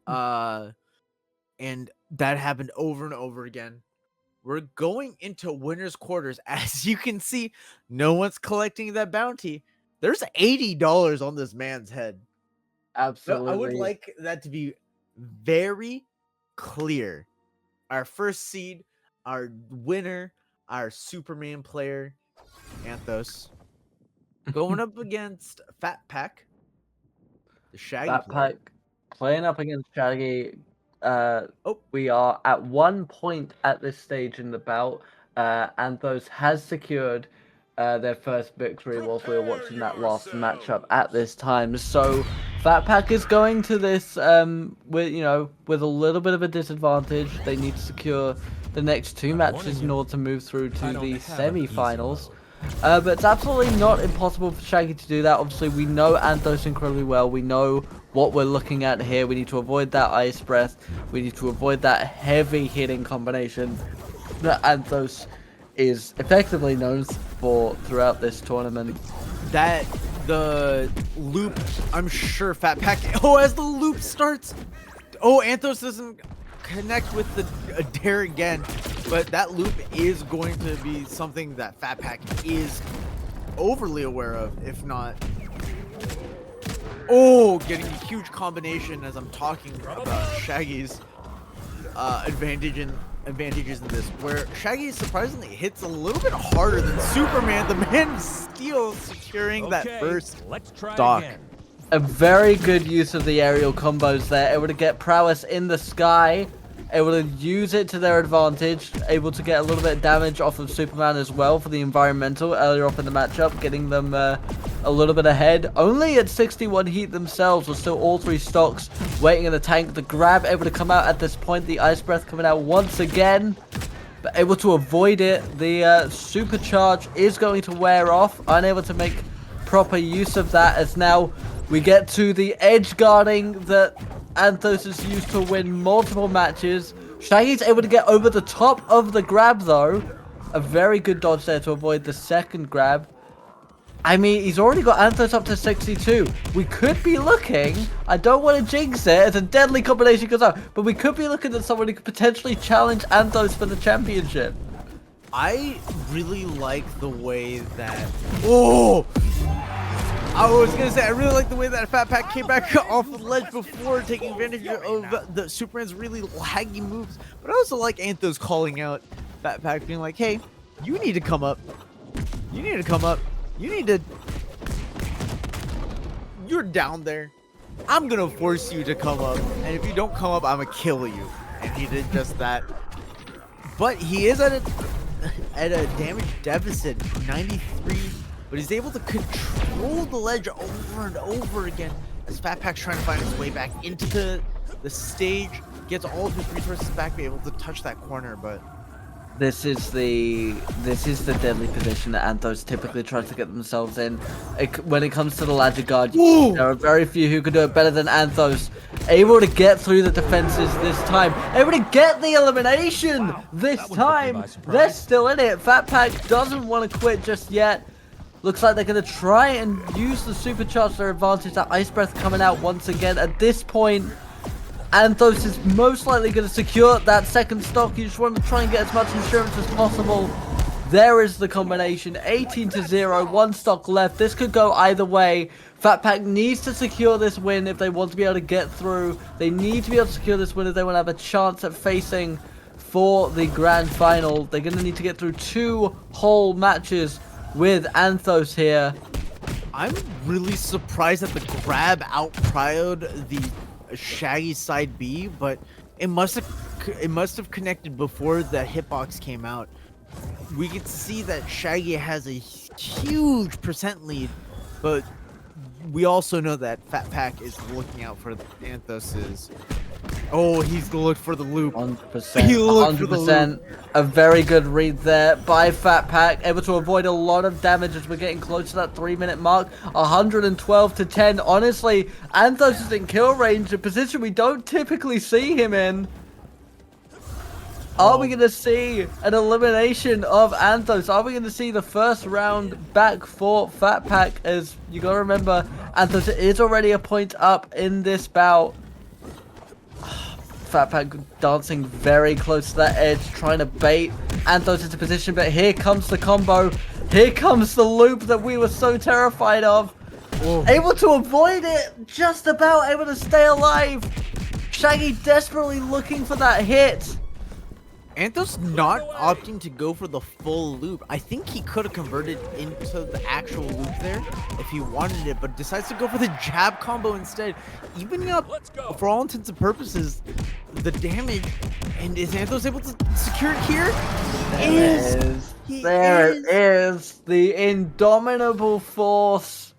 Uh, and that happened over and over again. We're going into winners quarters. As you can see, no one's collecting that bounty. There's $80 on this man's head. I would Absolutely. like that to be very clear. Our first seed, our winner, our Superman player, Anthos, going up against Fatpac, the Shaggy Fatpac player. playing up against Shaggy. Oh, We are at 1 point at this stage in the bout. Anthos has secured their first victory whilst we were watching that last matchup at this time. So Fatpac is going to this with a little bit of a disadvantage. They need to secure the next two matches in order to move through to the semi-finals. But it's absolutely not impossible for Shaggy to do that. Obviously, we know Anthos incredibly well. We know what we're looking at here. We need to avoid that Ice Breath. We need to avoid that heavy hitting combination that Anthos is effectively known for throughout this tournament. that the loop, I'm sure Fatpac. Oh, as the loop starts, Anthos doesn't connect with the dare again, but that loop is going to be something that Fatpac is overly aware of, if not. Oh, getting a huge combination as I'm talking about Shaggy's advantages in this, where Shaggy surprisingly hits a little bit harder than Superman. The Man of Steel securing that first stock. A very good use of the aerial combos there, able to get prowess in the sky, able to use it to their advantage, able to get a little bit of damage off of Superman as well for the environmental earlier up in the matchup, getting them a little bit ahead. Only at 61 heat themselves, with still all three stocks waiting in the tank. The grab able to come out at this point, the Ice Breath coming out once again, but able to avoid it. The supercharge is going to wear off, unable to make proper use of that, as now we get to the edge guarding that Anthos is used to win multiple matches. Shaggy's able to get over the top of the grab though. A very good dodge there to avoid the second grab. I mean, he's already got Anthos up to 62. We could be looking, I don't want to jinx it as a deadly combination goes out, but we could be looking at someone who could potentially challenge Anthos for the championship. I really like the way that. Oh! I was gonna say, I really like the way that Fatpac came back off the ledge before taking advantage of the Superman's really laggy moves. But I also like Anthos calling out Fatpac, being like, hey, you need to come up. You need to come up. You need to. You're down there. I'm gonna force you to come up. And if you don't come up, I'm gonna kill you. And he did just that. But he is at a damage deficit, 93. But he's able to control the ledge over and over again as Fatpac's trying to find his way back into the stage, gets all of his resources back, be able to touch that corner, but This is the deadly position that Anthos typically tries to get themselves in. When it comes to the ladder guard, there are very few who can do it better than Anthos. Able to get through the defenses this time. Able to get the elimination this time. They're still in it. Fatpac doesn't want to quit just yet. Looks like they're going to try and use the supercharge to their advantage. That Ice Breath coming out once again. At this point, Anthos is most likely going to secure that second stock. You just want to try and get as much insurance as possible. There is the combination. 18-0, one stock left. This could go either way. Fatpac needs to secure this win if they want to be able to get through. They need to be able to secure this win if they want to have a chance at facing for the grand final. They're going to need to get through 2 whole matches with Anthos here. I'm really surprised that the grab outprioed the Shaggy side B, but it must have connected before the hitbox came out. We could see that Shaggy has a huge percent lead, but we also know that Fatpac is looking out for Anthos's. Oh, he's looked for the loop. 100%. He looked for the 100%. loop. A very good read there by Fatpac. Able to avoid a lot of damage as we're getting close to that 3-minute mark. 112-10. Honestly, Anthos is in kill range, a position we don't typically see him in. Are we going to see an elimination of Anthos? Are we going to see the first round back for Fatpac? As you got to remember, Anthos is already a point up in this bout. Fatpac dancing very close to that edge, trying to bait Anthos into position, but here comes the combo. Here comes the loop that we were so terrified of. Oh. Able to avoid it, just about able to stay alive. Shaggy desperately looking for that hit. Anthos not opting to go for the full loop. I think he could have converted into the actual loop there if he wanted it, but decides to go for the jab combo instead, evening up, for all intents and purposes, the damage. And is Anthos able to secure it here? There it is. The indomitable force